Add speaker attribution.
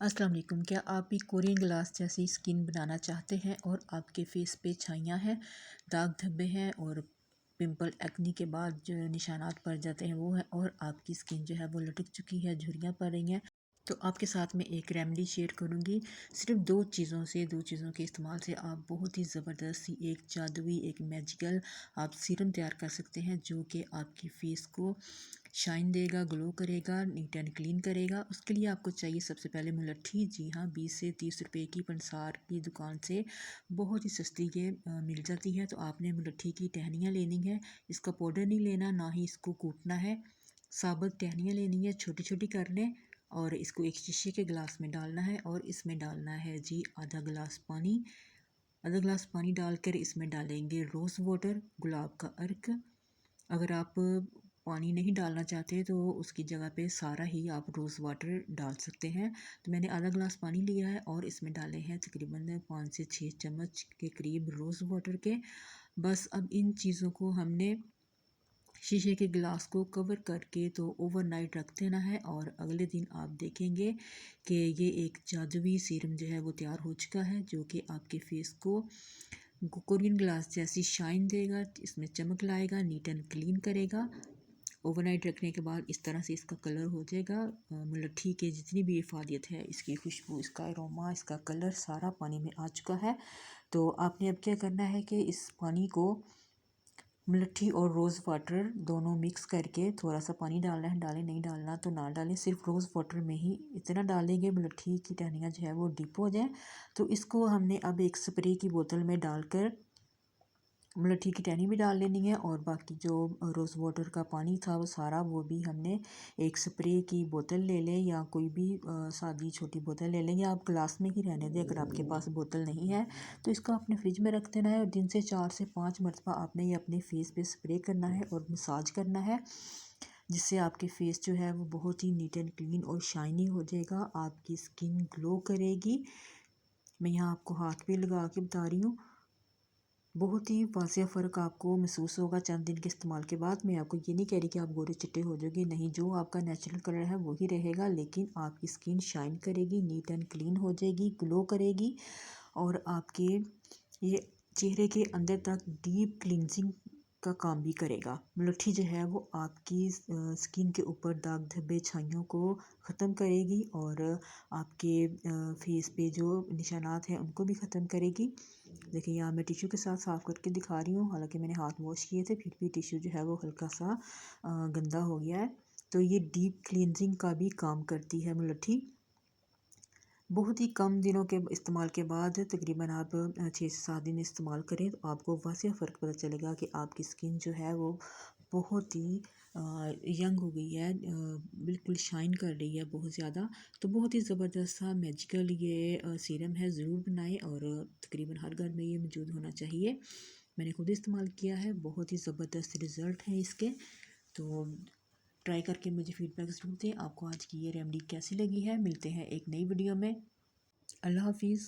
Speaker 1: अस्सलाम वालेकुम। क्या आप भी कोरियन ग्लास जैसी स्किन बनाना चाहते हैं और आपके फेस पे छाइयाँ हैं, दाग धब्बे हैं और पिंपल एक्नी के बाद जो निशानात पड़ जाते हैं वो है, और आपकी स्किन जो है वो लटक चुकी है, झुर्रियाँ पड़ रही हैं, तो आपके साथ में एक रेमेडी शेयर करूंगी। सिर्फ दो चीज़ों के इस्तेमाल से आप बहुत ही ज़बरदस्त सी एक जादुई एक मैजिकल आप सीरम तैयार कर सकते हैं, जो कि आपकी फेस को शाइन देगा, ग्लो करेगा, नीट एंड क्लीन करेगा। उसके लिए आपको चाहिए सबसे पहले मुलट्ठी। जी हाँ, 20 से 30 रुपए की पंसार की दुकान से बहुत ही सस्ती ये मिल जाती है। तो आपने मुलट्ठी की टहनियाँ लेनी है, इसका पाउडर नहीं लेना, ना ही इसको कूटना है। साबुत टहनियाँ लेनी है, छोटी छोटी कर लें, और इसको एक शीशे के गिलास में डालना है, और इसमें डालना है जी आधा गिलास पानी। आधा गिलास पानी डालकर इसमें डालेंगे रोज़ वाटर, गुलाब का अर्क। अगर आप पानी नहीं डालना चाहते तो उसकी जगह पे सारा ही आप रोज़ वाटर डाल सकते हैं। तो मैंने आधा गिलास पानी लिया है और इसमें डाले हैं तकरीबन 5 से 6 चम्मच के करीब रोज़ वाटर के। बस अब इन चीज़ों को हमने शीशे के गिलास को कवर करके तो ओवरनाइट रख देना है, और अगले दिन आप देखेंगे कि ये एक जादुई सीरम जो है वो तैयार हो चुका है, जो कि आपके फेस को कोरियन ग्लास जैसी शाइन देगा, इसमें चमक लाएगा, नीट एंड क्लीन करेगा। ओवरनाइट रखने के बाद इस तरह से इसका कलर हो जाएगा। मुलट्ठी के जितनी भी इफादियत है, इसकी खुशबू, इसका अरोमा, इसका कलर सारा पानी में आ चुका है। तो आपने अब क्या करना है कि इस पानी को मुलट्ठी और रोज़ वाटर दोनों मिक्स करके, थोड़ा सा पानी डालना है, डालें, नहीं डालना तो ना डालें, सिर्फ रोज़ वाटर में ही इतना डालेंगे मुलट्ठी की टहनियाँ जो है वो डिप हो जाए। तो इसको हमने अब एक स्प्रे की बोतल में डालकर मुलट्ठी की टहनी भी डाल लेनी है, और बाकी जो रोज़ वाटर का पानी था वो सारा, वो भी हमने एक स्प्रे की बोतल ले लें, या कोई भी सादी छोटी बोतल ले लें, या आप गिलास में ही रहने दें अगर आपके पास बोतल नहीं है। तो इसको अपने फ्रिज में रख देना है, और दिन से 4 से 5 मरतबा आपने ये अपने फेस पे स्प्रे करना है और मसाज करना है, जिससे आपके फेस जो है वो बहुत ही नीट एंड क्लीन और शाइनी हो जाएगा, आपकी स्किन ग्लो करेगी। मैं यहाँ आपको हाथ पे लगा के बता रही हूँ, बहुत ही वाज़ेह फ़र्क आपको महसूस होगा चंद दिन के इस्तेमाल के बाद। मैं आपको ये नहीं कह रही कि आप गोरे चिट्टे हो जाओगे, नहीं, जो आपका नेचुरल कलर है वही रहेगा, लेकिन आपकी स्किन शाइन करेगी, नीट एंड क्लीन हो जाएगी, ग्लो करेगी, और आपके ये चेहरे के अंदर तक डीप क्लींजिंग का काम भी करेगा। मुलट्ठी जो है वो आपकी स्किन के ऊपर दाग धब्बे छाइयों को ख़त्म करेगी, और आपके फेस पे जो निशानात हैं उनको भी ख़त्म करेगी। देखिए यहाँ मैं टिश्यू के साथ साफ़ करके दिखा रही हूँ, हालांकि मैंने हाथ वॉश किए थे, फिर भी टिश्यू जो है वो हल्का सा गंदा हो गया है। तो ये डीप क्लींजिंग का भी काम करती है मुलट्ठी। बहुत ही कम दिनों के इस्तेमाल के बाद, तकरीबन आप 6 से 7 दिन इस्तेमाल करें, तो आपको वाज़ेह फ़र्क पता चलेगा कि आपकी स्किन जो है वो बहुत ही यंग हो गई है, बिल्कुल शाइन कर रही है बहुत ज़्यादा। तो बहुत ही ज़बरदस्त सा मैजिकल ये सीरम है, ज़रूर बनाएं, और तकरीबन हर घर में ये मौजूद होना चाहिए। मैंने खुद इस्तेमाल किया है, बहुत ही ज़बरदस्त रिज़ल्ट हैं इसके। तो ट्राई करके मुझे फ़ीडबैक ज़रूर दें, आपको आज की ये रेमेडी कैसी लगी है। मिलते हैं एक नई वीडियो में। अल्लाह हाफिज़।